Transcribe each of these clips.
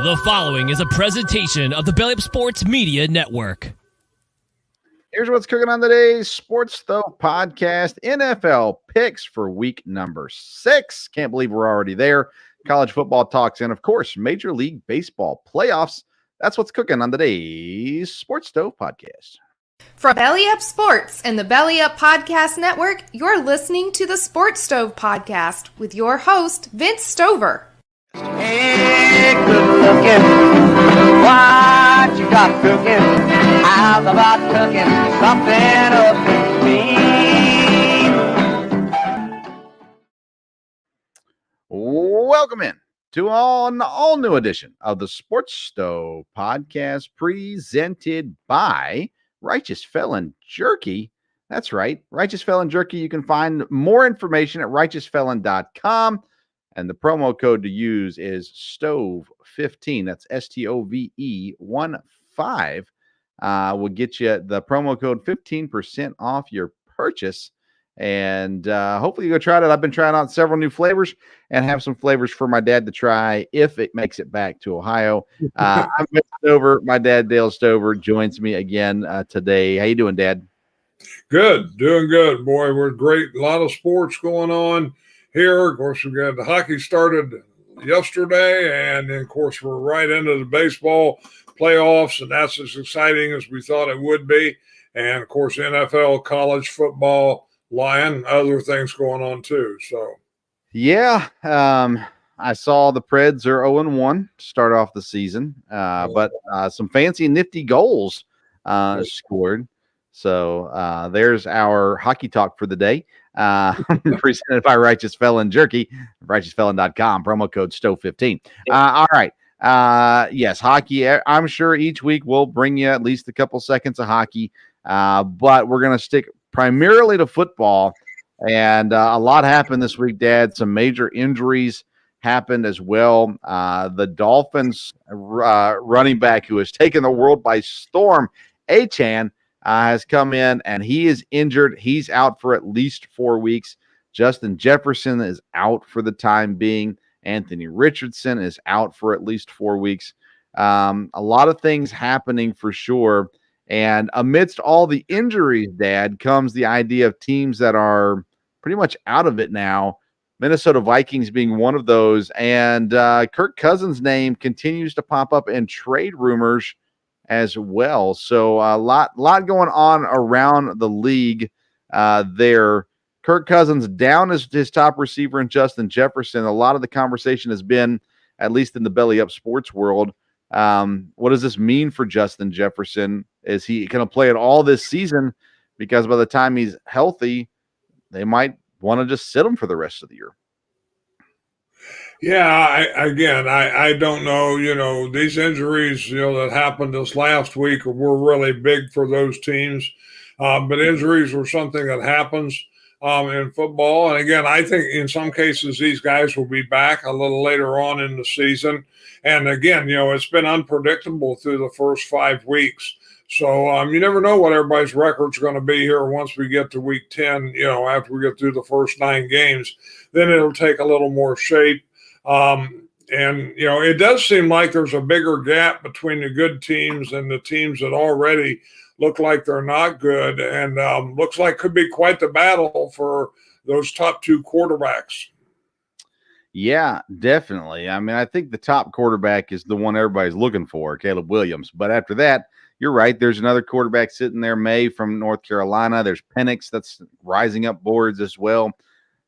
The following is a presentation of the Belly Up Sports Media Network. Here's what's cooking on today's Sports Stove podcast. NFL picks for week number 6. Can't believe we're already there. College football talks and, of course, Major League Baseball playoffs. That's what's cooking on today's Sports Stove podcast. From Belly Up Sports and the Belly Up Podcast Network, you're listening to the Sports Stove podcast with your host, Vince Stover. Hey, good looking, what you got cooking? How's about cooking something up in me? Welcome in to an all new edition of the Sports Stove podcast presented by Righteous Felon Jerky. That's right, Righteous Felon Jerky. You can find more information at righteousfelon.com. And the promo code to use is STOVE15. That's STOVE15. Will get you the promo code 15% off your purchase. And hopefully you go try it. I've been trying out several new flavors and have some flavors for my dad to try if it makes it back to Ohio. I'm Vince Stover. My dad, Dale Stover, joins me again today. How you doing, Dad? Good. Doing good, boy. We're great. A lot of sports going on here. Of course, we got the hockey started yesterday, and then, of course, we're right into the baseball playoffs, and that's as exciting as we thought it would be. And, of course, NFL, college football, Lion, other things going on too. So, yeah, I saw the Preds are 0-1 to start off the season, but some fancy nifty goals scored. So there's our hockey talk for the day. Presented by Righteous Felon Jerky, righteousfelon.com, promo code STOVE15. All right. Yes, hockey. I'm sure each week we'll bring you at least a couple seconds of hockey, but we're going to stick primarily to football. And a lot happened this week, Dad. Some major injuries happened as well. The Dolphins running back who has taken the world by storm, Achane, has come in, and he is injured. He's out for at least 4 weeks. Justin Jefferson is out for the time being. Anthony Richardson is out for at least 4 weeks. A lot of things happening for sure. And amidst all the injuries, Dad, comes the idea of teams that are pretty much out of it now. Minnesota Vikings being one of those. And Kirk Cousins' name continues to pop up in trade rumors as well. So a lot going on around the league there. Kirk Cousins down as his top receiver in Justin Jefferson. A lot of the conversation has been, at least in the Belly Up Sports world, what does this mean for Justin Jefferson? Is he going to play it all this season? Because by the time he's healthy, they might want to just sit him for the rest of the year. yeah, I don't know. These injuries, that happened this last week were really big for those teams. But injuries were something that happens in football. And again, I think in some cases these guys will be back a little later on in the season. And again, it's been unpredictable through the first 5 weeks. So you never know what everybody's record's going to be here once we get to week 10, after we get through the first 9 games. Then it'll take a little more shape. And it does seem like there's a bigger gap between the good teams and the teams that already look like they're not good, and looks like could be quite the battle for those top 2 quarterbacks. Yeah, definitely. I mean, I think the top quarterback is the one everybody's looking for, Caleb Williams. But after that, you're right. There's another quarterback sitting there, May from North Carolina. There's Penix that's rising up boards as well.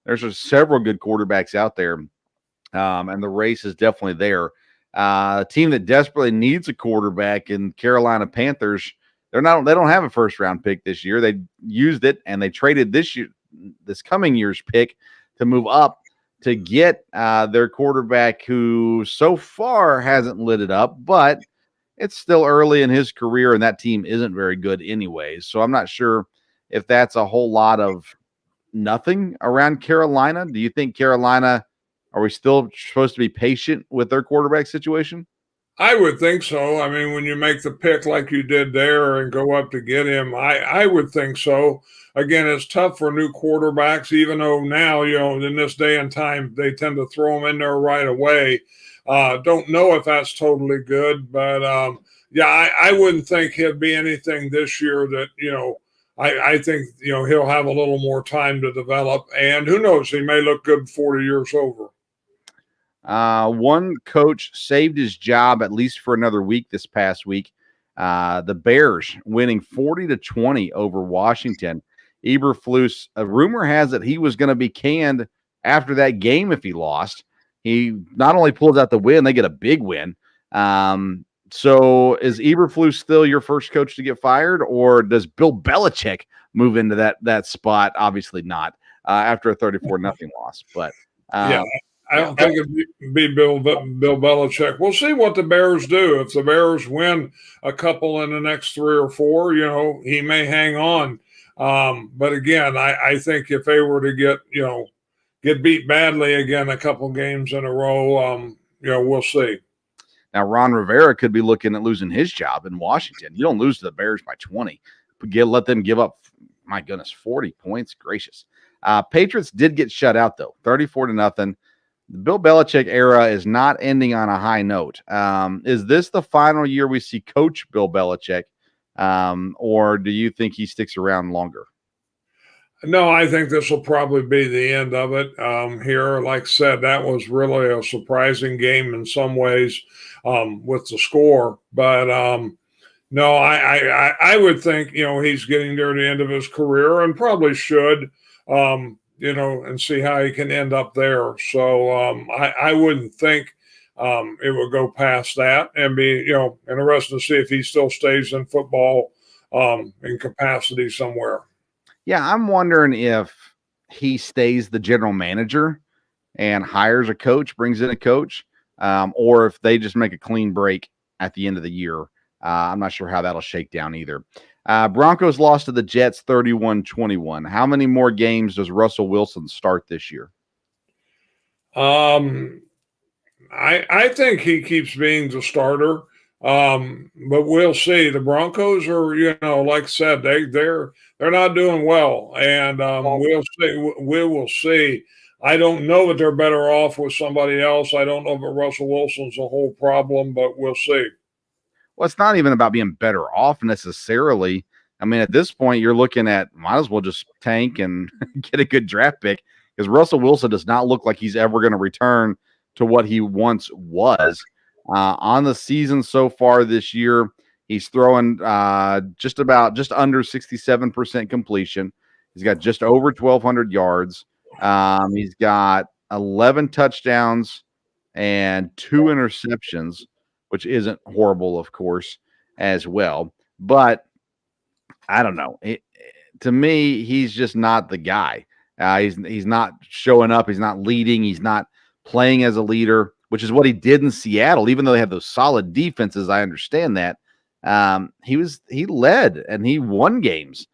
There's several good quarterbacks out there, and the race is definitely there. A team that desperately needs a quarterback in Carolina Panthers. They don't have a first-round pick this year. They used it, and they traded this coming year's pick to move up to get their quarterback, who so far hasn't lit it up, but it's still early in his career, and that team isn't very good anyways. So I'm not sure if that's a whole lot of nothing around Carolina. Do you think Carolina, are we still supposed to be patient with their quarterback situation? I would think so. I mean, when you make the pick like you did there and go up to get him, I would think so. Again, it's tough for new quarterbacks, even though now, in this day and time, they tend to throw them in there right away. Don't know if that's totally good, but yeah, I wouldn't think he'd be anything this year that, I think, he'll have a little more time to develop. And who knows, he may look good 40 years over. One coach saved his job at least for another week this past week. The Bears winning 40-20 over Washington. Eberflus, a rumor has it he was going to be canned after that game if he lost. He not only pulls out the win, they get a big win. So is Eberflus still your first coach to get fired, or does Bill Belichick move into that spot? Obviously not after a 34-0 loss. But yeah, I don't think it'd be Bill Belichick. We'll see what the Bears do. If the Bears win a couple in the next 3 or 4, he may hang on. But again, I think if they were to get beat badly again a couple games in a row, we'll see. Now, Ron Rivera could be looking at losing his job in Washington. You don't lose to the Bears by 20. Let them give up, my goodness, 40 points. Gracious. Patriots did get shut out, though, 34-0. The Bill Belichick era is not ending on a high note. Is this the final year we see Coach Bill Belichick, or do you think he sticks around longer? No, I think this will probably be the end of it here. Like I said, that was really a surprising game in some ways with the score. But no, I would think, he's getting near the end of his career and probably should, and see how he can end up there. So I wouldn't think it would go past that, and be, interested to see if he still stays in football in capacity somewhere. Yeah, I'm wondering if he stays the general manager and hires a coach, brings in a coach, or if they just make a clean break at the end of the year. I'm not sure how that'll shake down either. Broncos lost to the Jets 31-21. How many more games does Russell Wilson start this year? I think he keeps being the starter. But we'll see. The Broncos are, like I said, they're not doing well, and we'll see. We will see. I don't know that they're better off with somebody else. I don't know if Russell Wilson's the whole problem, but we'll see. Well, it's not even about being better off necessarily. I mean, at this point, you're looking at might as well just tank and get a good draft pick, because Russell Wilson does not look like he's ever going to return to what he once was. On the season so far this year, he's throwing just under 67% completion. He's got just over 1,200 yards. He's got 11 touchdowns and 2 interceptions, which isn't horrible, of course, as well. But I don't know. To me, he's just not the guy. He's not showing up. He's not leading. He's not playing as a leader, which is what he did in Seattle. Even though they have those solid defenses, I understand that. He led and he won games.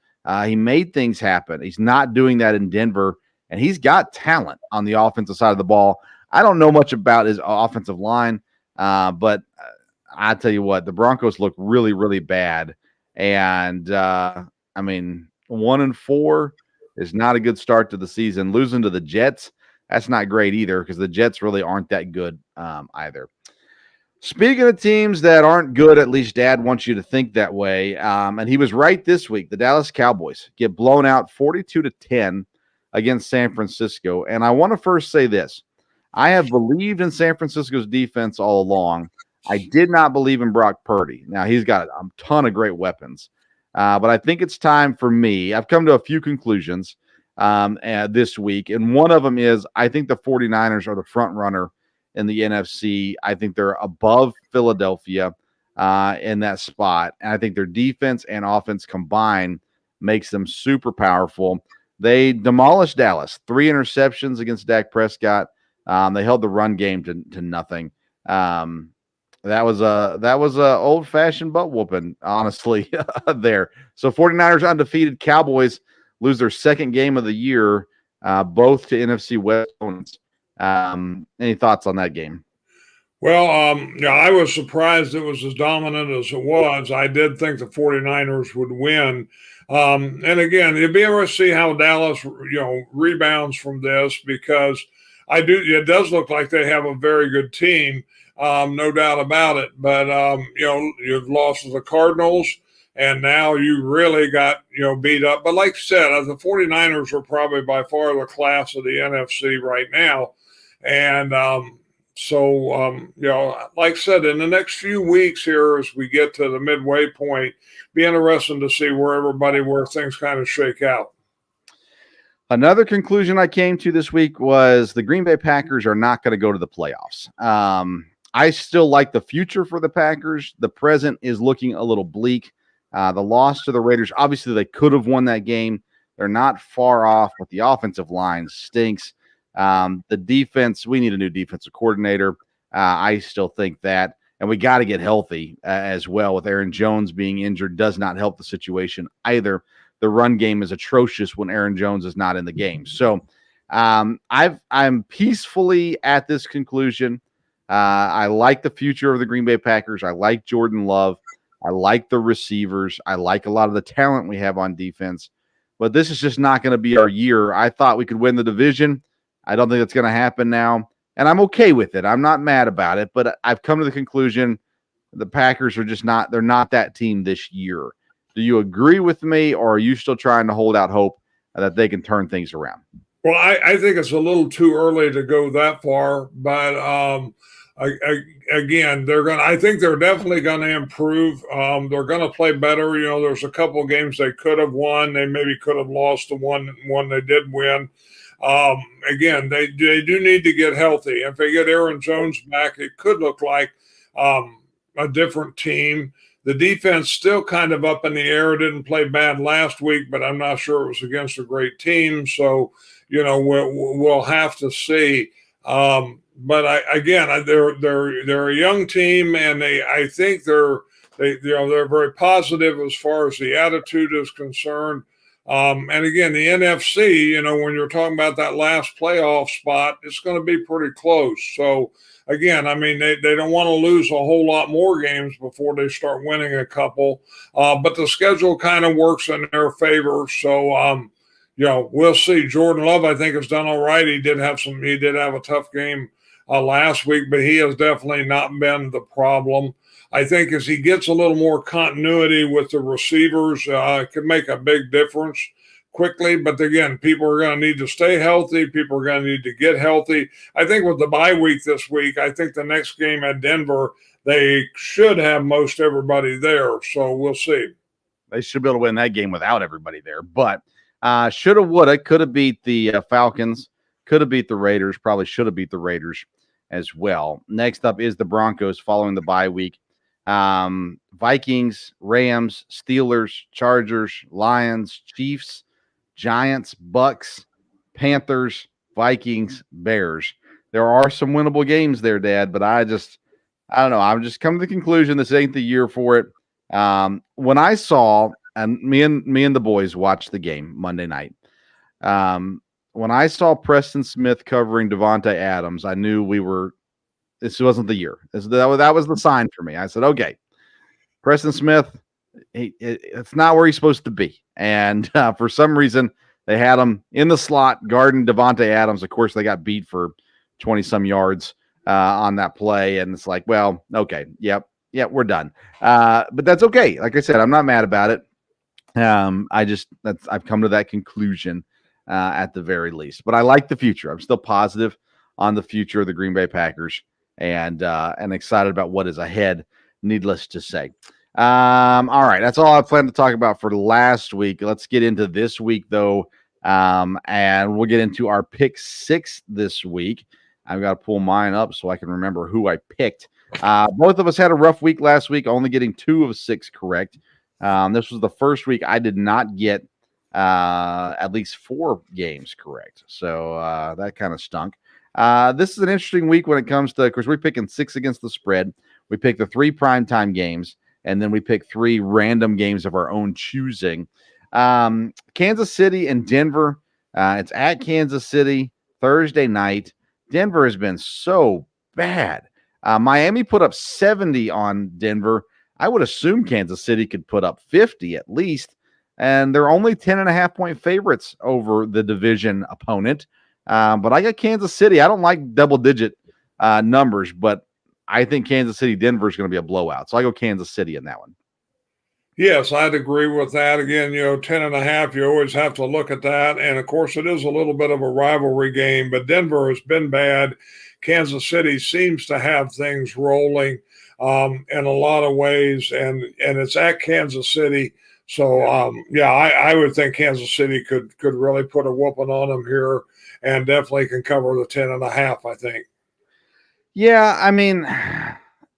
He made things happen. He's not doing that in Denver, and he's got talent on the offensive side of the ball. I don't know much about his offensive line, but I tell you what, the Broncos look really, really bad. And 1-4 is not a good start to the season. Losing to the Jets, that's not great either, because the Jets really aren't that good either. Speaking of teams that aren't good, at least Dad wants you to think that way. And he was right this week. The Dallas Cowboys get blown out 42-10 against San Francisco. And I want to first say this. I have believed in San Francisco's defense all along. I did not believe in Brock Purdy. Now, he's got a ton of great weapons. But I think it's time for me. I've come to a few conclusions this week. And one of them is I think the 49ers are the front runner in the NFC. I think they're above Philadelphia in that spot. And I think their defense and offense combined makes them super powerful. They demolished Dallas. 3 interceptions against Dak Prescott. They held the run game to nothing. That was a old-fashioned butt whooping, honestly, there. So 49ers undefeated. Cowboys lose their second game of the year, both to NFC West opponents. Any thoughts on that game? Well, I was surprised it was as dominant as it was. I did think the 49ers would win. And again, it'd be interesting to see how Dallas, rebounds from this, because it does look like they have a very good team. no doubt about it. But, you've lost to the Cardinals, and now you really got, beat up. But like I said, the 49ers are probably by far the class of the NFC right now. And like I said, in the next few weeks here, as we get to the midway point, be interesting to see where things kind of shake out. Another conclusion I came to this week was the Green Bay Packers are not going to go to the playoffs. I still like the future for the Packers. The present is looking a little bleak. The loss to the Raiders, obviously they could have won that game. They're not far off, but the offensive line stinks. The defense, we need a new defensive coordinator. I still think that. And we got to get healthy as well. With Aaron Jones being injured does not help the situation either. The run game is atrocious when Aaron Jones is not in the game. So I'm peacefully at this conclusion. I like the future of the Green Bay Packers. I like Jordan Love. I like the receivers. I like a lot of the talent we have on defense. But this is just not going to be our year. I thought we could win the division. I don't think that's going to happen now. And I'm okay with it. I'm not mad about it. But I've come to the conclusion the Packers are just not – they're not that team this year. Do you agree with me, or are you still trying to hold out hope that they can turn things around? Well, I think it's a little too early to go that far, but again, I think they're definitely going to improve. They're going to play better. There's a couple of games they could have won. They maybe could have lost the one they did win. Again, they do need to get healthy. If they get Aaron Jones back, it could look like a different team. The defense still kind of up in the air. Didn't play bad last week, but I'm not sure it was against a great team. So, we'll have to see. But they're a young team, and I think they're very positive as far as the attitude is concerned. And again, the NFC, when you're talking about that last playoff spot, it's going to be pretty close. So again, I mean, they don't want to lose a whole lot more games before they start winning a couple. But the schedule kind of works in their favor. So, we'll see. Jordan Love, I think, has done all right. He did have a tough game last week, but he has definitely not been the problem. I think as he gets a little more continuity with the receivers, it could make a big difference quickly. But again, people are going to need to stay healthy. People are going to need to get healthy. I think with the bye week this week, I think the next game at Denver, they should have most everybody there. So we'll see. They should be able to win that game without everybody there. But shoulda, woulda, could have beat the Falcons, could have beat the Raiders, probably should have beat the Raiders as well. Next up is the Broncos following the bye week. Vikings, Rams, Steelers, Chargers, Lions, Chiefs, Giants, Bucks, Panthers, Vikings, Bears. There are some winnable games there, Dad, but I don't know. I'm just coming to the conclusion this ain't the year for it. When I saw, and me and the boys watched the game Monday night. When I saw Preston Smith covering Devontae Adams, I knew this wasn't the year. That was the sign for me. I said, okay, Preston Smith, it's not where he's supposed to be. And for some reason, they had him in the slot guarding Devontae Adams. Of course, they got beat for 20-some yards on that play. And it's like, well, okay, yep, we're done. But that's okay. Like I said, I'm not mad about it. I've come to that conclusion at the very least. But I like the future. I'm still positive on the future of the Green Bay Packers. And excited about what is ahead, needless to say. All right, that's all I plan to talk about for last week. Let's get into this week, though, and we'll get into our pick 6 this week. I've got to pull mine up so I can remember who I picked. Both of us had a rough week last week, only getting 2 of 6 correct. This was the first week I did not get at least 4 games correct, so that kind of stunk. This is an interesting week when it comes to, of course, we're picking 6 against the spread. We pick the 3 primetime games, and then we pick 3 random games of our own choosing. Kansas City and Denver. It's at Kansas City Thursday night. Denver has been so bad. Miami put up 70 on Denver. I would assume Kansas City could put up 50 at least, and they're only 10.5-point favorites over the division opponent. But I got Kansas City. I don't like double-digit numbers, but I think Kansas City Denver is going to be a blowout. So I go Kansas City in that one. Yes, I'd agree with that. Again, 10.5, you always have to look at that. And of course, it is a little bit of a rivalry game, but Denver has been bad. Kansas City seems to have things rolling in a lot of ways, and it's at Kansas City. So, I would think Kansas City could really put a whooping on them here and definitely can cover the 10.5, I think. Yeah, I mean,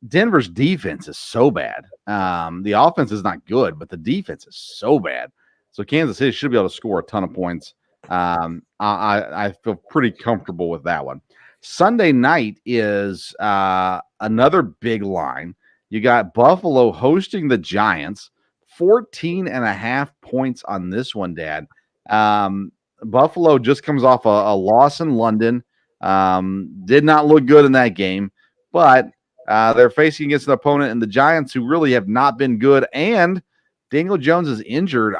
Denver's defense is so bad. The offense is not good, but the defense is so bad. So Kansas City should be able to score a ton of points. I feel pretty comfortable with that one. Sunday night is another big line. You got Buffalo hosting the Giants, 14.5 points on this one, Dad. Buffalo just comes off a loss in London. Did not look good in that game, but they're facing against an opponent in the Giants who really have not been good. And Daniel Jones is injured.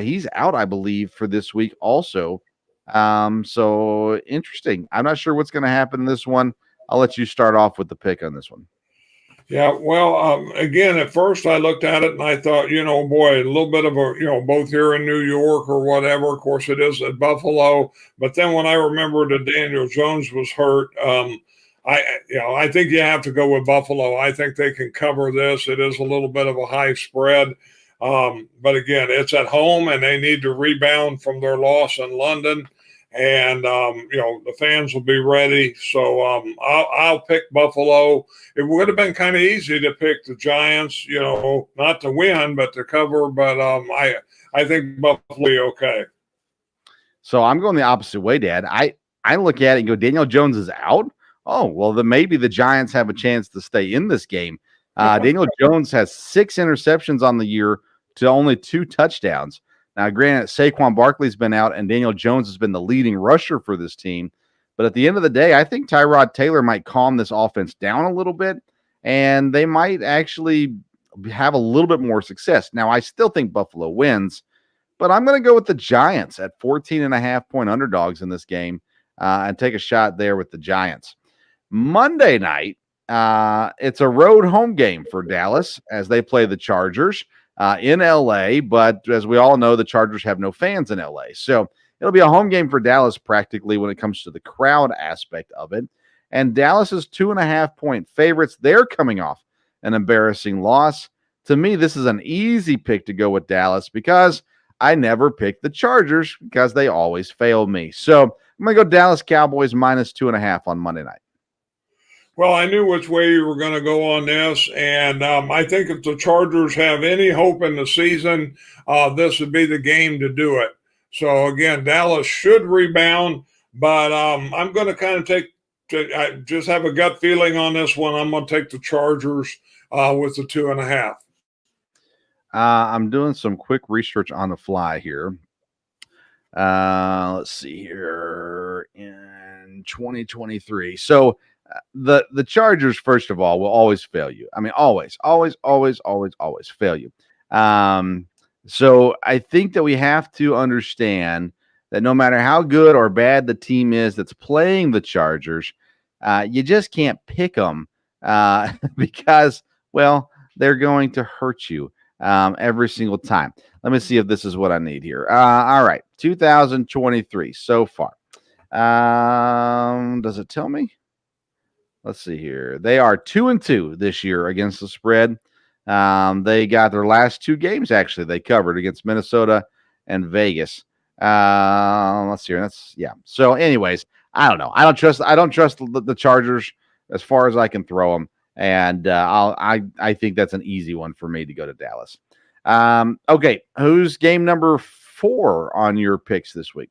He's out, I believe, for this week also. So interesting. I'm not sure what's going to happen in this one. I'll let you start off with the pick on this one. Yeah, well, again, at first I looked at it and I thought, boy, a little bit of a, both here in New York or whatever. Of course, it is at Buffalo. But then when I remembered that Daniel Jones was hurt, I think you have to go with Buffalo. I think they can cover this. It is a little bit of a high spread. But again, it's at home and they need to rebound from their loss in London. And, the fans will be ready. So I'll pick Buffalo. It would have been kind of easy to pick the Giants, not to win, but to cover. But I think Buffalo will be okay. So I'm going the opposite way, Dad. I look at it and go, Daniel Jones is out. Oh, well, then maybe the Giants have a chance to stay in this game. Daniel Jones has 6 interceptions on the year to only 2 touchdowns. Now, granted, Saquon Barkley's been out and Daniel Jones has been the leading rusher for this team. But at the end of the day, I think Tyrod Taylor might calm this offense down a little bit, and they might actually have a little bit more success. Now, I still think Buffalo wins, but I'm going to go with the Giants at 14.5-point underdogs in this game and take a shot there with the Giants. Monday night, it's a road home game for Dallas as they play the Chargers in LA, but as we all know, the Chargers have no fans in LA. So it'll be a home game for Dallas practically when it comes to the crowd aspect of it. And Dallas is 2.5-point favorites. They're coming off an embarrassing loss. To me, this is an easy pick to go with Dallas because I never pick the Chargers because they always fail me. So I'm going to go Dallas Cowboys minus 2.5 on Monday night. Well, I knew which way you were going to go on this, and I think if the Chargers have any hope in the season, this would be the game to do it. So, again, Dallas should rebound, but I'm going to kind of I just have a gut feeling on this one. I'm going to take the Chargers with the 2.5. I'm doing some quick research on the fly here. Let's see here in 2023. So, the Chargers, first of all, will always fail you. I mean, always fail you. So I think that we have to understand that no matter how good or bad the team is that's playing the Chargers, you just can't pick them because, well, they're going to hurt you every single time. Let me see if this is what I need here. All right, 2023 so far. Does it tell me? Let's see here. They are 2-2 this year against the spread. They got their last 2 games, actually, they covered against Minnesota and Vegas. Let's see here. So anyways, I don't know. I don't trust the Chargers as far as I can throw them. And I think that's an easy one for me to go to Dallas. Okay. Who's game number 4 on your picks this week?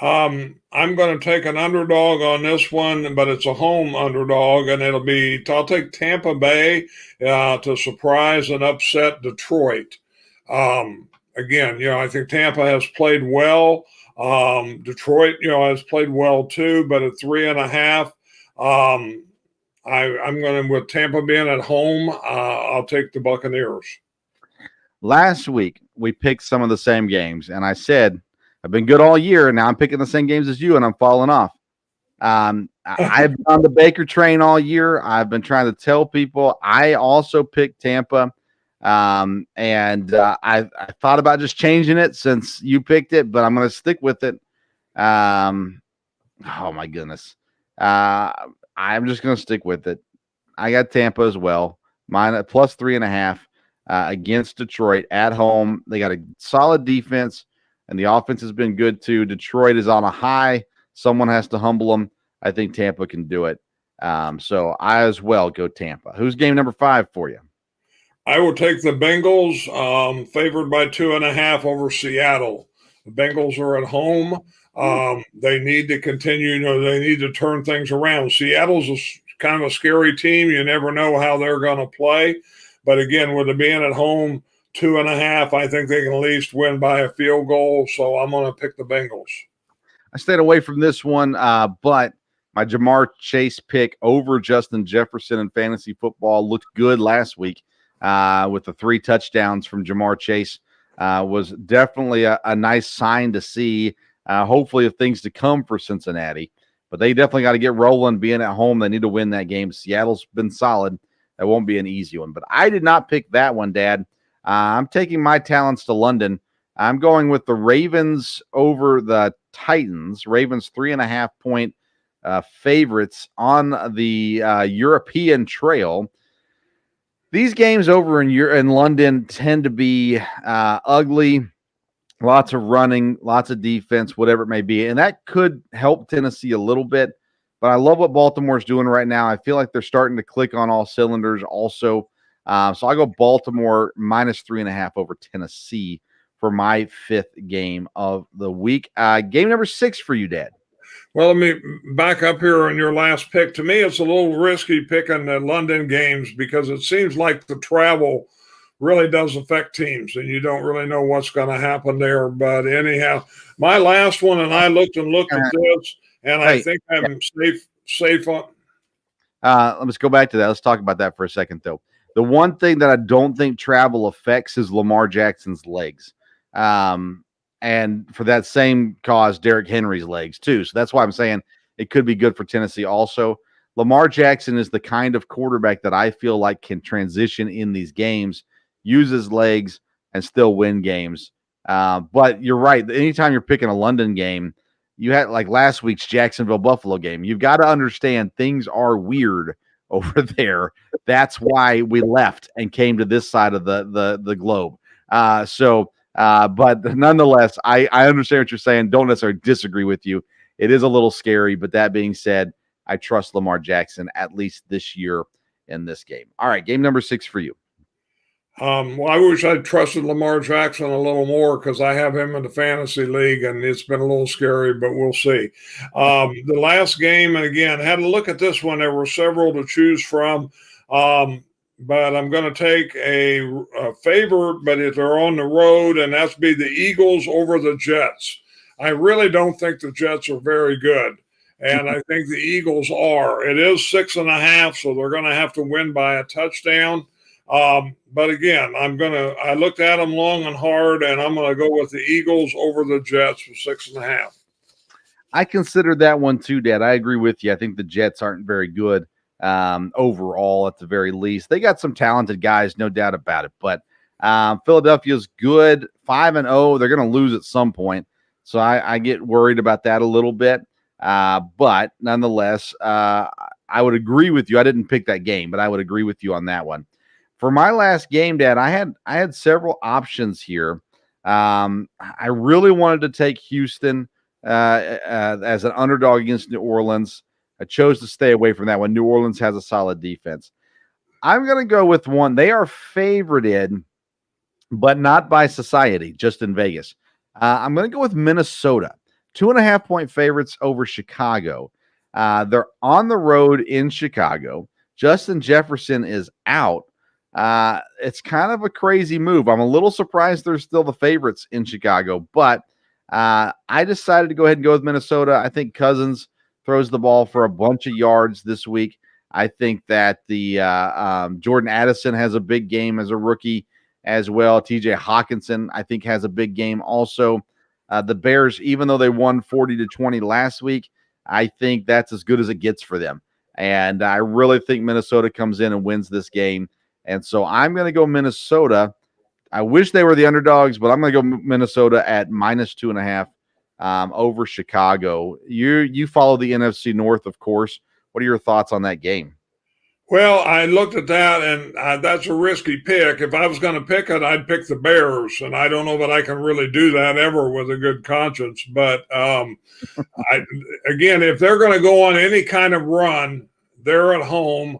I'm going to take an underdog on this one, but it's a home underdog, and I'll take Tampa Bay to surprise and upset Detroit. Again, I think Tampa has played well. Detroit, has played well too, but at 3.5, I'm going to, with Tampa being at home, I'll take the Buccaneers. Last week, we picked some of the same games, and I said, I've been good all year, and now I'm picking the same games as you, and I'm falling off. I've been on the Baker train all year. I've been trying to tell people. I also picked Tampa, and I thought about just changing it since you picked it, but I'm going to stick with it. Oh my goodness, I'm just going to stick with it. I got Tampa as well. Mine at plus 3.5 against Detroit at home. They got a solid defense, and the offense has been good too. Detroit is on a high. Someone has to humble them. I think Tampa can do it. So I as well go Tampa. Who's game number 5 for you? I will take the Bengals, favored by 2.5 over Seattle. The Bengals are at home. They need to continue. They need to turn things around. Seattle's kind of a scary team. You never know how they're going to play. But again, with it being at home, 2.5, I think they can at least win by a field goal. So I'm going to pick the Bengals. I stayed away from this one, but my Jamar Chase pick over Justin Jefferson in fantasy football looked good last week with the 3 touchdowns from Jamar Chase. Was definitely a nice sign to see. Hopefully, of things to come for Cincinnati. But they definitely got to get rolling. Being at home, they need to win that game. Seattle's been solid. That won't be an easy one. But I did not pick that one, Dad. I'm taking my talents to London. I'm going with the Ravens over the Titans. Ravens 3.5-point favorites on the European trail. These games over in London tend to be ugly. Lots of running, lots of defense, whatever it may be. And that could help Tennessee a little bit. But I love what Baltimore's doing right now. I feel like they're starting to click on all cylinders also. So I go Baltimore minus 3.5 over Tennessee for my 5th game of the week. Game number 6 for you, Dad. Well, let me back up here on your last pick. To me, it's a little risky picking the London games because it seems like the travel really does affect teams, and you don't really know what's going to happen there. But anyhow, my last one, and I looked at this, and I think I'm safe on. Let's go back to that. Let's talk about that for a second, though. The one thing that I don't think travel affects is Lamar Jackson's legs. And for that same cause, Derrick Henry's legs too. So that's why I'm saying it could be good for Tennessee also. Lamar Jackson is the kind of quarterback that I feel like can transition in these games, use his legs, and still win games. But you're right. Anytime you're picking a London game, you had like last week's Jacksonville-Buffalo game. You've got to understand things are weird over there. That's why we left and came to this side of the globe. But nonetheless, I understand what you're saying. Don't necessarily disagree with you. It is a little scary, but that being said, I trust Lamar Jackson at least this year in this game. All right, game number 6 for you. Well, I wish I'd trusted Lamar Jackson a little more because I have him in the fantasy league, and it's been a little scary, but we'll see. The last game, and again, had to look at this one. There were several to choose from. But I'm going to take a favor, but if they're on the road, and that's be the Eagles over the Jets. I really don't think the Jets are very good, and I think the Eagles are. It is 6.5, so they're going to have to win by a touchdown. But again, I looked at them long and hard, and I'm going to go with the Eagles over the Jets for 6.5. I considered that one too, Dad. I agree with you. I think the Jets aren't very good. Overall, at the very least, they got some talented guys, no doubt about it. But Philadelphia's good, 5-0. They're going to lose at some point, so I get worried about that a little bit. But nonetheless, I would agree with you. I didn't pick that game, but I would agree with you on that one. For my last game, Dad, I had several options here. I really wanted to take Houston as an underdog against New Orleans. I chose to stay away from that one. New Orleans has a solid defense. I'm going to go with one. They are favorited, but not by society, just in Vegas. I'm going to go with Minnesota. 2.5-point favorites over Chicago. They're on the road in Chicago. Justin Jefferson is out. It's kind of a crazy move. I'm a little surprised they're still the favorites in Chicago, but I decided to go ahead and go with Minnesota. I think Cousins throws the ball for a bunch of yards this week. I think that the Jordan Addison has a big game as a rookie as well. TJ Hawkinson, I think, has a big game also. The Bears, even though they won 40-20 last week, I think that's as good as it gets for them. And I really think Minnesota comes in and wins this game. And so I'm going to go Minnesota. I wish they were the underdogs, but I'm going to go Minnesota at -2.5 over Chicago. You follow the NFC North, of course. What are your thoughts on that game? Well, I looked at that, and that's a risky pick. If I was going to pick it, I'd pick the Bears, and I don't know that I can really do that ever with a good conscience. But again, if they're going to go on any kind of run, they're at home,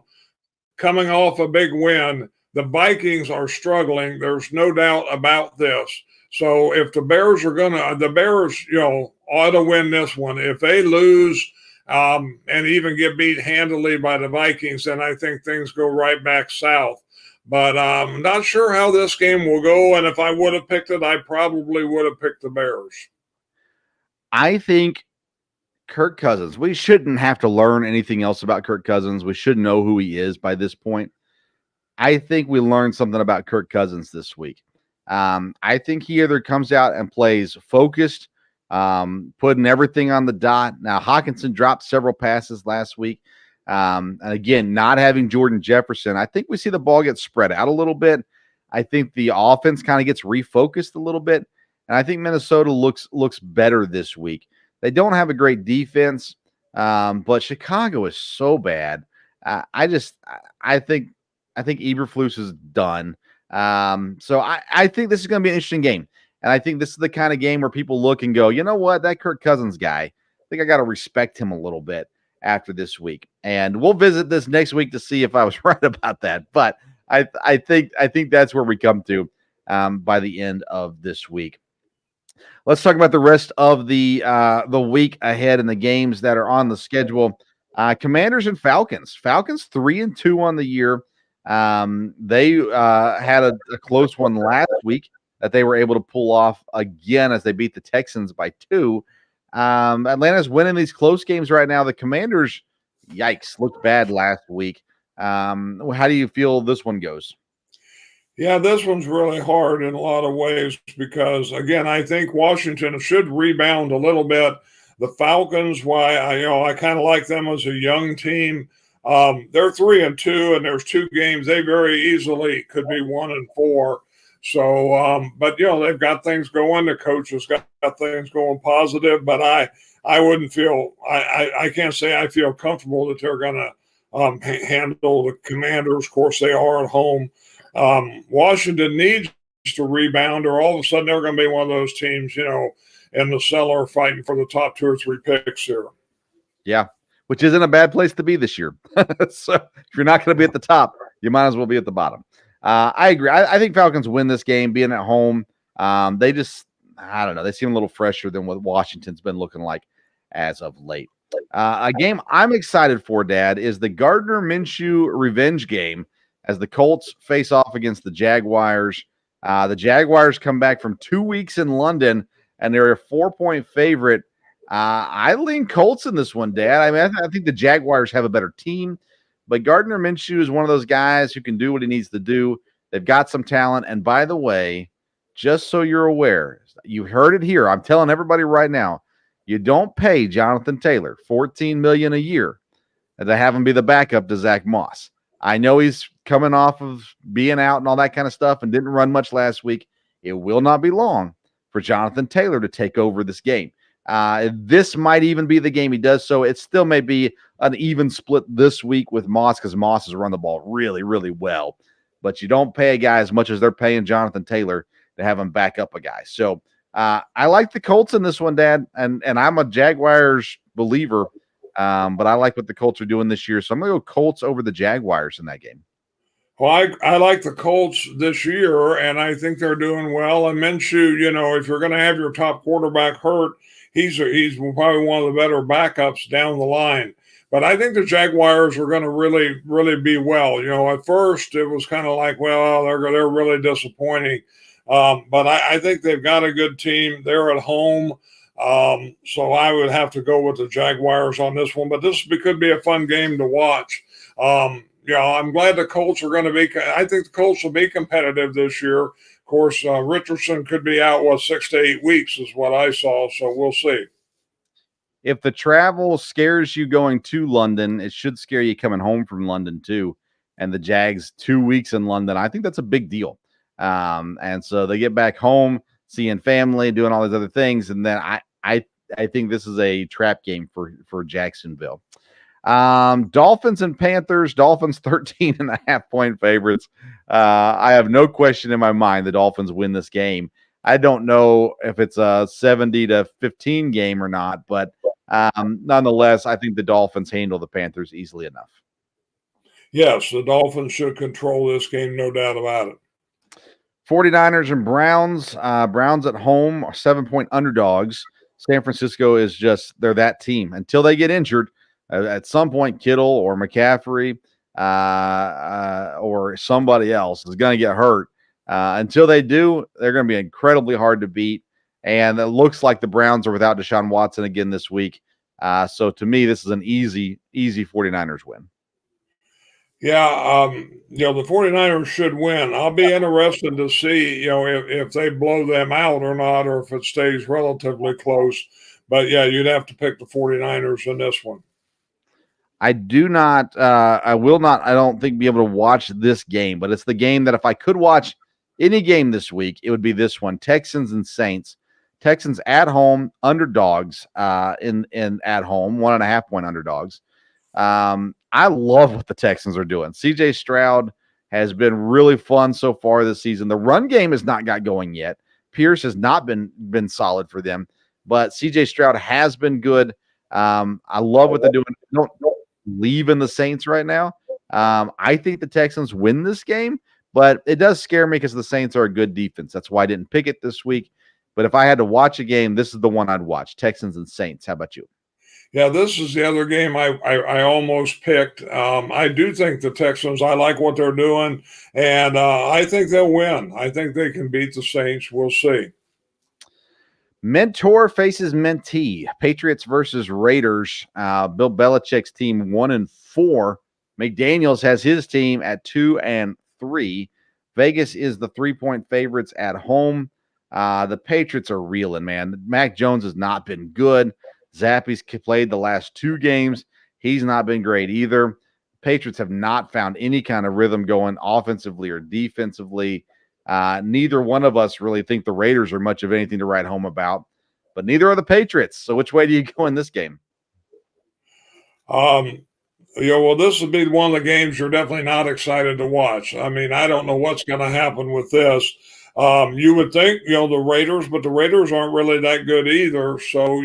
coming off a big win. The Vikings are struggling. There's no doubt about this. So if the Bears ought to win this one. If they lose and even get beat handily by the Vikings, then I think things go right back south. But I'm not sure how this game will go. And if I would have picked it, I probably would have picked the Bears. I think Kirk Cousins, we shouldn't have to learn anything else about Kirk Cousins. We should know who he is by this point. I think we learned something about Kirk Cousins this week. I think he either comes out and plays focused, putting everything on the dot. Now, Hawkinson dropped several passes last week. And again, not having Jordan Jefferson, I think we see the ball get spread out a little bit. I think the offense kind of gets refocused a little bit. And I think Minnesota looks better this week. They don't have a great defense, but Chicago is so bad. I think Eberflus is done. So I think this is going to be an interesting game. And I think this is the kind of game where people look and go, you know what, that Kirk Cousins guy, I think I got to respect him a little bit after this week. And we'll visit this next week to see if I was right about that. But I think that's where we come to by the end of this week. Let's talk about the rest of the week ahead and the games that are on the schedule. Commanders and Falcons. Falcons 3-2 on the year. They had a close one last week that they were able to pull off again as they beat the Texans by 2. Atlanta's winning these close games right now. The Commanders, yikes, looked bad last week. How do you feel this one goes? Yeah, this one's really hard in a lot of ways because, again, I think Washington should rebound a little bit. The Falcons, I kind of like them as a young team. They're 3-2, and there's 2 games. They very easily could be 1-4. So, but they've got things going. The coach has got things going positive. But I wouldn't feel. I can't say I feel comfortable that they're going to handle the Commanders. Of course, they are at home. Washington needs to rebound, or all of a sudden they're going to be one of those teams, in the cellar fighting for the top 2 or 3 picks here. Yeah, which isn't a bad place to be this year. So if you're not going to be at the top, you might as well be at the bottom. I agree. I think Falcons win this game being at home. They just, I don't know, they seem a little fresher than what Washington's been looking like as of late. A game I'm excited for, Dad, is the Gardner Minshew revenge game as the Colts face off against the Jaguars. The Jaguars come back from 2 weeks in London, and they're a 4-point favorite. I lean Colts in this one, Dad. I mean, I think the Jaguars have a better team, but Gardner Minshew is one of those guys who can do what he needs to do. They've got some talent. And by the way, just so you're aware, you heard it here. I'm telling everybody right now, you don't pay Jonathan Taylor $14 million a year to have him be the backup to Zach Moss. I know he's coming off of being out and all that kind of stuff and didn't run much last week. It will not be long for Jonathan Taylor to take over this game. This might even be the game he does so. It still may be an even split this week with Moss because Moss has run the ball really, really well. But you don't pay a guy as much as they're paying Jonathan Taylor to have him back up a guy. So I like the Colts in this one, Dad, and I'm a Jaguars believer. But I like what the Colts are doing this year. So I'm going to go Colts over the Jaguars in that game. Well, I like the Colts this year, and I think they're doing well. And Minshew, if you're going to have your top quarterback hurt, he's probably one of the better backups down the line. But I think the Jaguars are going to really, really be well. At first it was kind of like, well, they're really disappointing. But I think they've got a good team. They're at home. So I would have to go with the Jaguars on this one, but this could be a fun game to watch. I'm glad the Colts are going to be, I think the Colts will be competitive this year. Of course, Richardson could be out, 6 to 8 weeks is what I saw. So we'll see. if the travel scares you going to London, it should scare you coming home from London too. And the Jags 2 weeks in London, I think that's a big deal. And so they get back home, seeing family, doing all these other things, and then I think this is a trap game for Jacksonville. Dolphins and Panthers. Dolphins 13.5-point favorites. I have no question in my mind the Dolphins win this game. I don't know if it's a 70-15 game or not, but nonetheless, I think the Dolphins handle the Panthers easily enough. Yes, the Dolphins should control this game, no doubt about it. 49ers and Browns. Browns at home are 7-point underdogs. San Francisco is just, they're that team. Until they get injured, at some point, Kittle or McCaffrey or somebody else is going to get hurt. Until they do, they're going to be incredibly hard to beat. And it looks like the Browns are without Deshaun Watson again this week. So to me, this is an easy 49ers win. Yeah, the 49ers should win. I'll be interested to see, if they blow them out or not, or if it stays relatively close. But, yeah, you'd have to pick the 49ers in this one. I will not, I don't think, be able to watch this game, but it's the game that if I could watch any game this week, it would be this one, Texans and Saints. Texans at home, underdogs in at home, 1.5-point underdogs. I love what the Texans are doing. CJ Stroud has been really fun so far this season. The run game has not got going yet. Pierce has not been solid for them, but CJ Stroud has been good. I love what they're doing. Don't believe in the Saints right now. I think the Texans win this game, but it does scare me because the Saints are a good defense. That's why I didn't pick it this week. But if I had to watch a game, this is the one I'd watch, Texans and Saints. How about you? Yeah, this is the other game I almost picked. I do think the Texans, I like what they're doing, and I think they'll win. I think they can beat the Saints. We'll see. Mentor faces mentee. Patriots versus Raiders. Bill Belichick's team 1-4. McDaniels has his team at 2-3. Vegas is the 3-point favorites at home. The Patriots are reeling, man. Mac Jones has not been good. Zappe's played the last 2 games. He's not been great either. Patriots have not found any kind of rhythm going offensively or defensively. Neither one of us really think the Raiders are much of anything to write home about, but neither are the Patriots. So which way do you go in this game? Well, this would be one of the games you're definitely not excited to watch. I mean, I don't know what's going to happen with this. You would think, the Raiders, but the Raiders aren't really that good either. So,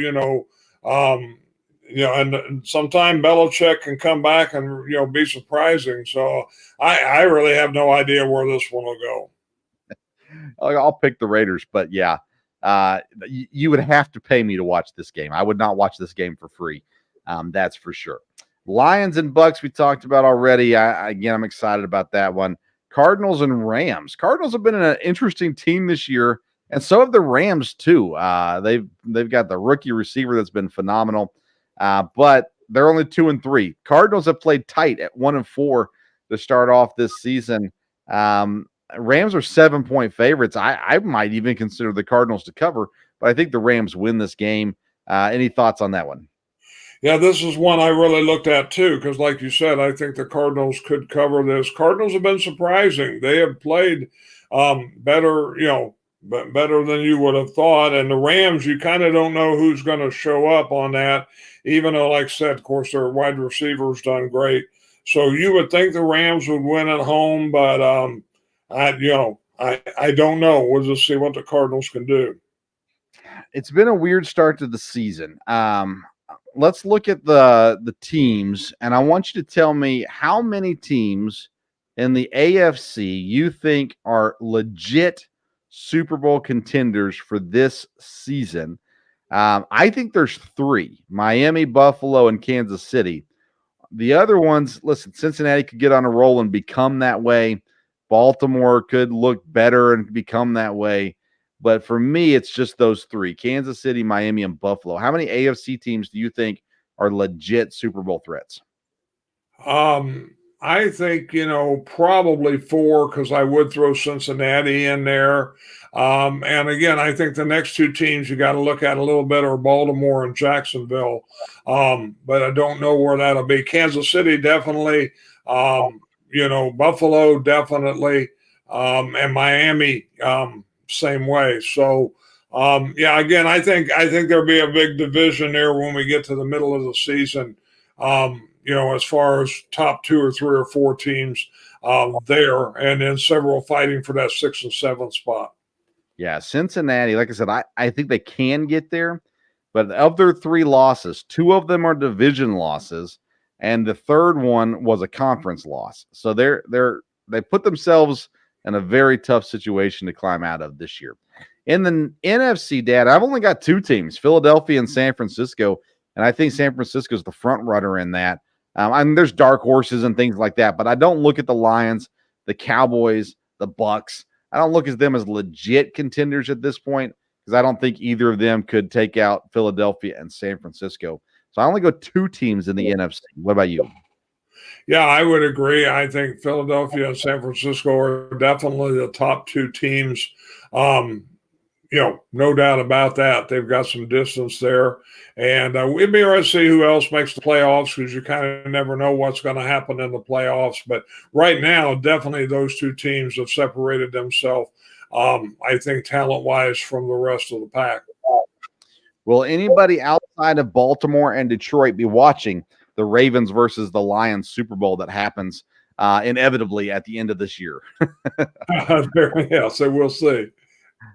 and sometimes Belichick can come back and, be surprising. So I really have no idea where this one will go. I'll pick the Raiders, but yeah, you would have to pay me to watch this game. I would not watch this game for free. That's for sure. Lions and Bucks we talked about already. I'm excited about that one. Cardinals and Rams. Cardinals have been an interesting team this year, and so have the Rams too. They've got the rookie receiver that's been phenomenal, but they're only 2-3. Cardinals have played tight at 1-4 to start off this season. Rams are 7-point favorites. I might even consider the Cardinals to cover, but I think the Rams win this game. Any thoughts on that one? Yeah, this is one I really looked at too, because like you said, I think the Cardinals could cover this. Cardinals have been surprising. They have played better, better than you would have thought. And the Rams, you kind of don't know who's going to show up on that, even though, like I said, of course, their wide receivers done great. So you would think the Rams would win at home, but I don't know. We'll just see what the Cardinals can do. It's been a weird start to the season. Let's look at the teams, and I want you to tell me how many teams in the AFC you think are legit Super Bowl contenders for this season. I think there's 3, Miami, Buffalo, and Kansas City. The other ones, listen, Cincinnati could get on a roll and become that way. Baltimore could look better and become that way. But for me, it's just those 3, Kansas City, Miami, and Buffalo. How many AFC teams do you think are legit Super Bowl threats? I think, probably 4 because I would throw Cincinnati in there. And again, I think the next two teams you got to look at a little bit are Baltimore and Jacksonville. But I don't know where that'll be. Kansas City, definitely. Buffalo, definitely. And Miami, same way. So, again, I think there'll be a big division there when we get to the middle of the season. As far as top 2 or 3 or 4 teams there, and then several fighting for that 6th and 7th spot. Yeah, Cincinnati, like I said, I think they can get there, but of their 3 losses, 2 of them are division losses, and the third one was a conference loss. So they put themselves in a very tough situation to climb out of this year. In the NFC, Dad, I've only got 2 teams, Philadelphia and San Francisco, and I think San Francisco is the front runner in that. There's dark horses and things like that, but I don't look at the Lions, the Cowboys, the Bucks. I don't look at them as legit contenders at this point because I don't think either of them could take out Philadelphia and San Francisco. So I only go 2 teams in the NFC. What about you? Yeah, I would agree. I think Philadelphia and San Francisco are definitely the top 2 teams. No doubt about that. They've got some distance there. And we'd be interested to see who else makes the playoffs because you kind of never know what's going to happen in the playoffs. But right now, definitely those 2 teams have separated themselves, I think, talent-wise from the rest of the pack. Will anybody outside of Baltimore and Detroit be watching the Ravens versus the Lions Super Bowl that happens inevitably at the end of this year? Yeah, so we'll see.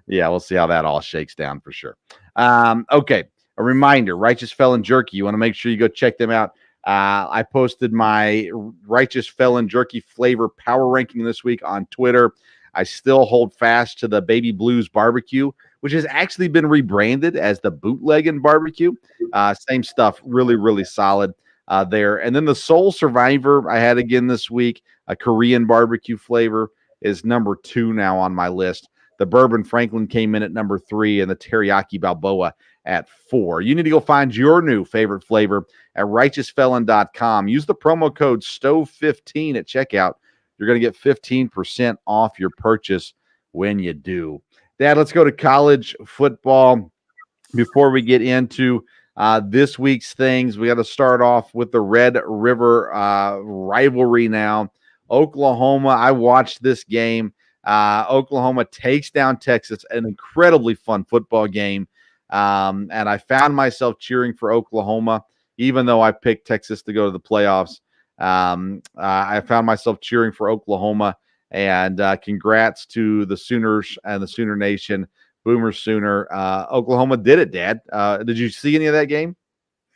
Yeah, we'll see how that all shakes down for sure. Okay, a reminder, Righteous Felon Jerky. You want to make sure you go check them out. I posted my Righteous Felon Jerky flavor power ranking this week on Twitter. I still hold fast to the Baby Blues Barbecue, which has actually been rebranded as the Bootleggin' Barbecue. Same stuff, really, really solid there. And then the Soul Survivor I had again this week, a Korean barbecue flavor, is number 2 now on my list. The Bourbon Franklin came in at number 3 and the Teriyaki Balboa at 4. You need to go find your new favorite flavor at righteousfelon.com. Use the promo code STOVE15 at checkout. You're going to get 15% off your purchase when you do. Dad, let's go to college football before we get into this week's things. We got to start off with the Red River rivalry now. Oklahoma, I watched this game. Oklahoma takes down Texas, an incredibly fun football game. And I found myself cheering for Oklahoma, even though I picked Texas to go to the playoffs. I found myself cheering for Oklahoma, and congrats to the Sooners and the Sooner Nation. Boomer Sooner. Oklahoma did it, Dad. Did you see any of that game?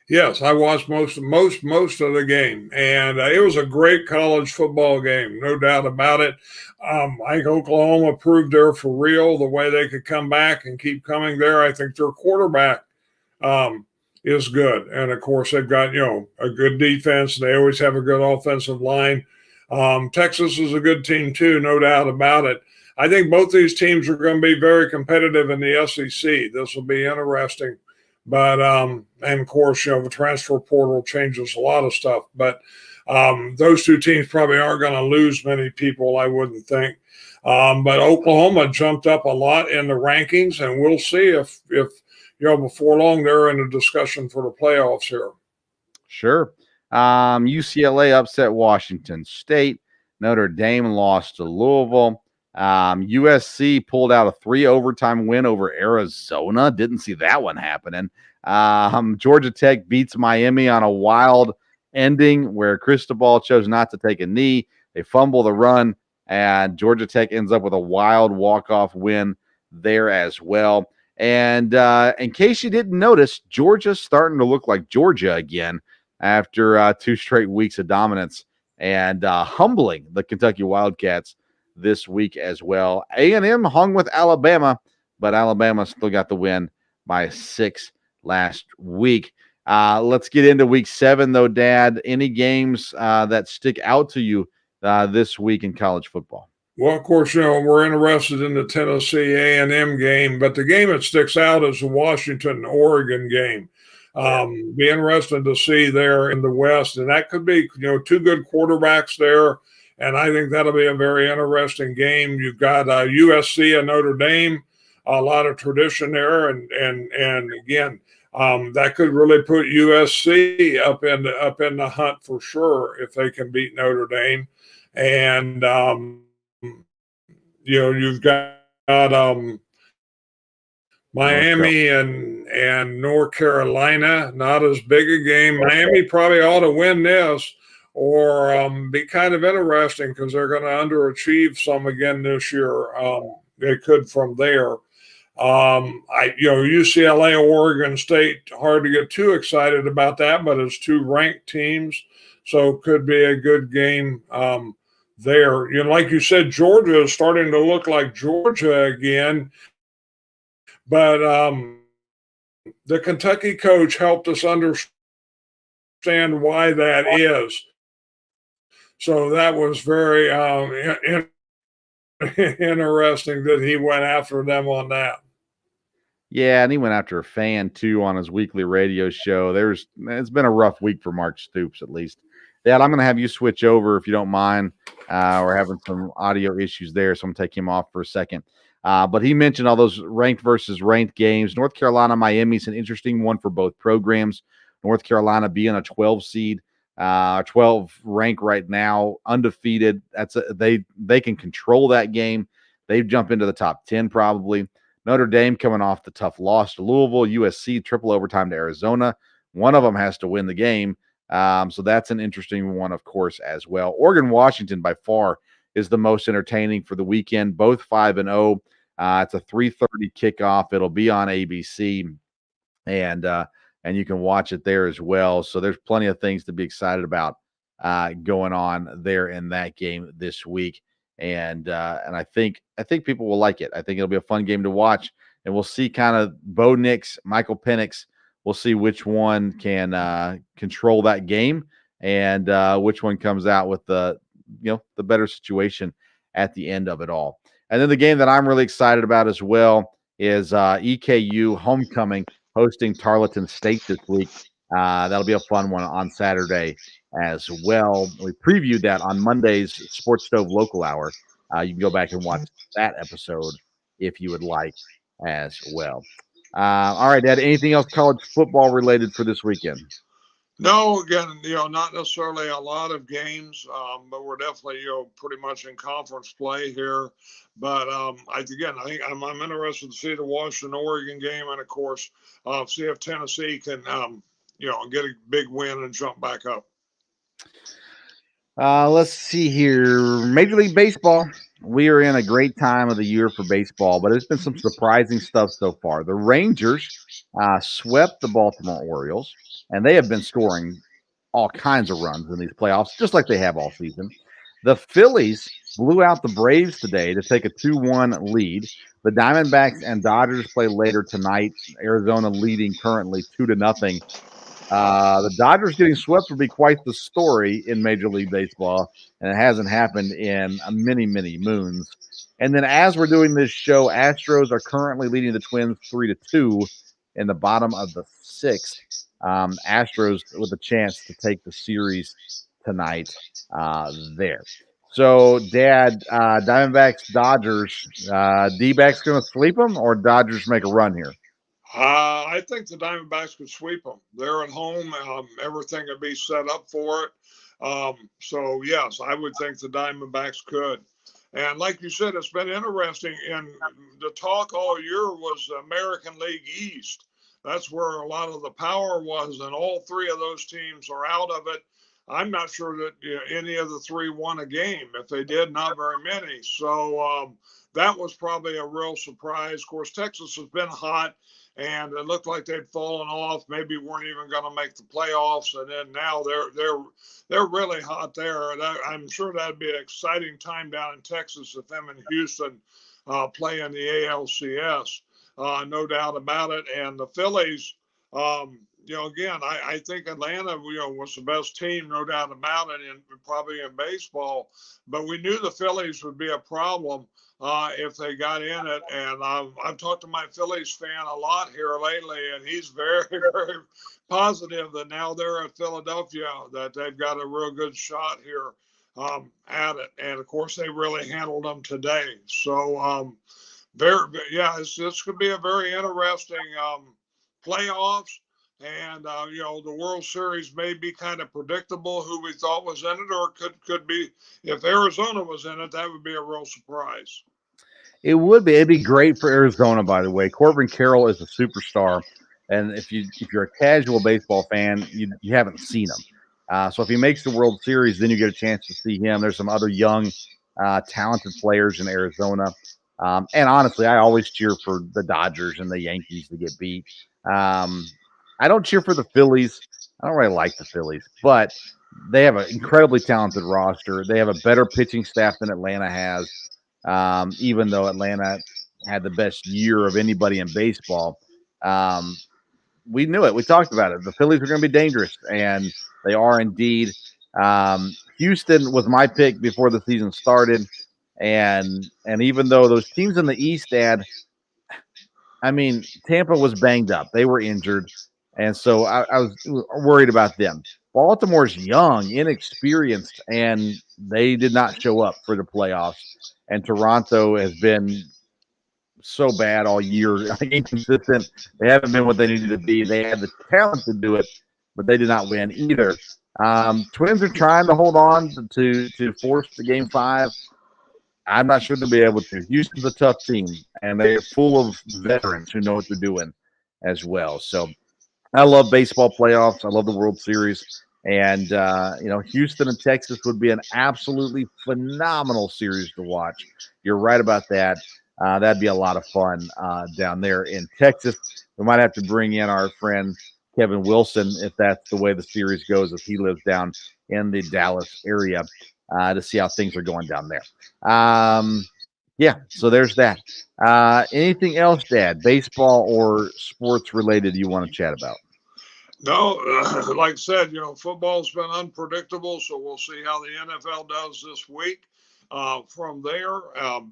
Yes, I watched most of the game, and it was a great college football game, no doubt about it. I think Oklahoma proved they're for real, the way they could come back and keep coming there. I think their quarterback is good, and of course they've got a good defense. They always have a good offensive line. Texas is a good team too, no doubt about it. I think both these teams are going to be very competitive in the SEC. This will be interesting. But, and of course, the transfer portal changes a lot of stuff. But those 2 teams probably aren't going to lose many people, I wouldn't think. But Oklahoma jumped up a lot in the rankings, and we'll see if before long they're in a discussion for the playoffs here. Sure. UCLA upset Washington State. Notre Dame lost to Louisville. USC pulled out a 3 overtime win over Arizona. Didn't see that one happening. Georgia Tech beats Miami on a wild ending where Cristobal chose not to take a knee. They fumble the run, and Georgia Tech ends up with a wild walk-off win there as well. And in case you didn't notice, Georgia's starting to look like Georgia again after 2 straight weeks of dominance and humbling the Kentucky Wildcats this week as well. A&M hung with Alabama, but Alabama still got the win by 6 last week. Let's get into week 7, though, Dad. Any games that stick out to you this week in college football? Well, of course, we're interested in the Tennessee A&M game, but the game that sticks out is the Washington-Oregon game. Be interesting to see there in the West, and that could be two good quarterbacks there, and I think that'll be a very interesting game. You've got USC and Notre Dame, a lot of tradition there, and again, that could really put USC up in the hunt for sure if they can beat Notre Dame, and you've got Miami and North Carolina, not as big a game. Miami probably ought to win this or be kind of interesting because they're going to underachieve some again this year. They could from there. UCLA, Oregon State, hard to get too excited about that, but it's two ranked teams, so it could be a good game there. Like you said, Georgia is starting to look like Georgia again. But the Kentucky coach helped us understand why that is. So that was very interesting that he went after them on that. Yeah, and he went after a fan too on his weekly radio show. It's been a rough week for Mark Stoops, at least. Dad, I'm going to have you switch over if you don't mind. We're having some audio issues there, so I'm going to take him off for a second. But he mentioned all those ranked versus ranked games. North Carolina, Miami is an interesting one for both programs. North Carolina being a 12 seed, 12 rank right now, undefeated. They can control that game. They jump into the top 10 probably. Notre Dame coming off the tough loss to Louisville. USC triple overtime to Arizona. One of them has to win the game. So that's an interesting one, of course, as well. Oregon, Washington by far is the most entertaining for the weekend. Both 5-0. It's a 3:30 kickoff. It'll be on ABC, and you can watch it there as well. So there's plenty of things to be excited about going on there in that game this week. And I think people will like it. I think it'll be a fun game to watch, and we'll see kind of Bo Nix, Michael Penix. We'll see which one can control that game and which one comes out with the better situation at the end of it all. And then the game that I'm really excited about as well is EKU homecoming hosting Tarleton State this week. That'll be a fun one on Saturday as well. We previewed that on Monday's Sports Stove Local Hour. You can go back and watch that episode if you would like as well. All right, Dad, anything else college football related for this weekend? No, again, not necessarily a lot of games, but we're definitely, pretty much in conference play here. But I think I'm interested to see the Washington-Oregon game, and of course, see if Tennessee can, get a big win and jump back up. Let's see here. Major League Baseball. We are in a great time of the year for baseball, but there's been some surprising stuff so far. The Rangers swept the Baltimore Orioles, and they have been scoring all kinds of runs in these playoffs, just like they have all season. The Phillies blew out the Braves today to take a 2-1 lead. The Diamondbacks and Dodgers play later tonight. Arizona leading currently 2-0. The Dodgers getting swept would be quite the story in Major League Baseball, and it hasn't happened in many, many moons. And then as we're doing this show, Astros are currently leading the Twins 3-2 in the bottom of the sixth. Astros with a chance to take the series tonight there. So, Dad, Diamondbacks, Dodgers, D-backs going to sweep them, or Dodgers make a run here? I think the Diamondbacks could sweep them. They're at home. Everything would be set up for it. So, yes, I would think the Diamondbacks could. And like you said, it's been interesting. And the talk all year was American League East. That's where a lot of the power was, and all three of those teams are out of it. I'm not sure that any of the three won a game. If they did, not very many. So that was probably a real surprise. Of course, Texas has been hot, and it looked like they'd fallen off. Maybe weren't even going to make the playoffs, and then now they're really hot there. I'm sure that'd be an exciting time down in Texas if them and Houston play in the ALCS. No doubt about it. And the Phillies, again, I think Atlanta, was the best team, no doubt about it, and probably in baseball. But we knew the Phillies would be a problem if they got in it. And I've talked to my Phillies fan a lot here lately, and he's very, very positive that now they're at Philadelphia, that they've got a real good shot here at it. And of course, they really handled them today. So, this could be a very interesting playoffs. And the World Series may be kind of predictable who we thought was in it, or could be, if Arizona was in it, that would be a real surprise. It would be. It'd be great for Arizona, by the way. Corbin Carroll is a superstar, and if you're a casual baseball fan, you haven't seen him. So if he makes the World Series, then you get a chance to see him. There's some other young, talented players in Arizona. And honestly, I always cheer for the Dodgers and the Yankees to get beat. I don't cheer for the Phillies. I don't really like the Phillies, but they have an incredibly talented roster. They have a better pitching staff than Atlanta has, even though Atlanta had the best year of anybody in baseball. We knew it. We talked about it. The Phillies are going to be dangerous, and they are indeed. Houston was my pick before the season started, and even though those teams in the East Tampa was banged up. They were injured. And so I was worried about them. Baltimore's young, inexperienced, and they did not show up for the playoffs. And Toronto has been so bad all year, inconsistent. They haven't been what they needed to be. They had the talent to do it, but they did not win either. Twins are trying to hold on to force the Game 5. I'm not sure they'll be able to. Houston's a tough team, and they're full of veterans who know what they're doing as well. So I love baseball playoffs. I love the World Series. And, Houston and Texas would be an absolutely phenomenal series to watch. You're right about that. That'd be a lot of fun down there in Texas. We might have to bring in our friend Kevin Wilson if that's the way the series goes, if he lives down in the Dallas area to see how things are going down there. So there's that. Anything else, Dad, baseball or sports related you want to chat about? No, like I said, football's been unpredictable, so we'll see how the NFL does this week. From there,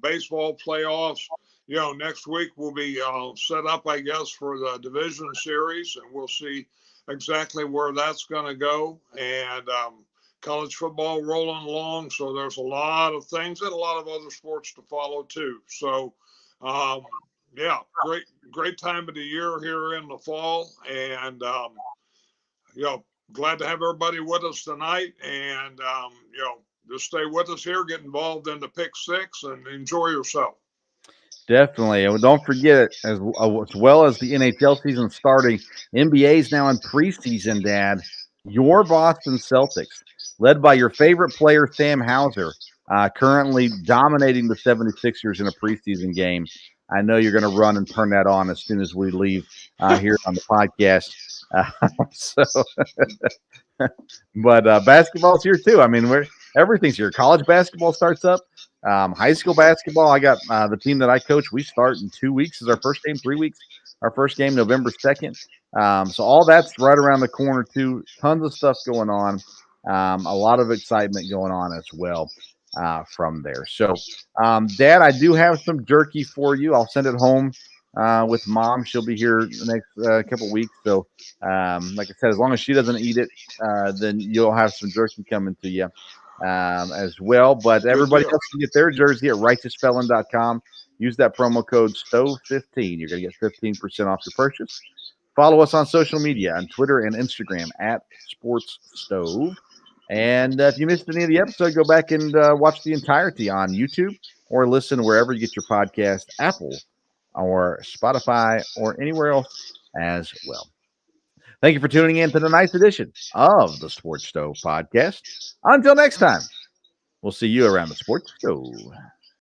baseball playoffs, next week will be set up, I guess, for the division series, and we'll see exactly where that's going to go. And college football rolling along, so there's a lot of things and a lot of other sports to follow too. So, great time of the year here in the fall, and glad to have everybody with us tonight, and just stay with us here, get involved in the Pick Six, and enjoy yourself. Definitely. And don't forget, as well as the NHL season starting, NBA is now in preseason, Dad. Your Boston Celtics, led by your favorite player, Sam Hauser, currently dominating the 76ers in a preseason game. I know you're going to run and turn that on as soon as we leave here on the podcast. But basketball's here too. Everything's here. College basketball starts up. High school basketball, I got the team that I coach. We start in 2 weeks is our first game, 3 weeks. Our first game, November 2nd. So all that's right around the corner too. Tons of stuff going on. A lot of excitement going on as well from there. So, Dad, I do have some jerky for you. I'll send it home with Mom. She'll be here the next couple weeks. So, like I said, as long as she doesn't eat it, then you'll have some jerky coming to you as well. But everybody else can get their jersey at righteousfelon.com. Use that promo code STOVE15. You're going to get 15% off your purchase. Follow us on social media on Twitter and Instagram at SportsStove. And if you missed any of the episode, go back and watch the entirety on YouTube or listen wherever you get your podcast, Apple or Spotify or anywhere else as well. Thank you for tuning in to tonight's edition of the Sports Stove Podcast. Until next time, we'll see you around the Sports Stove.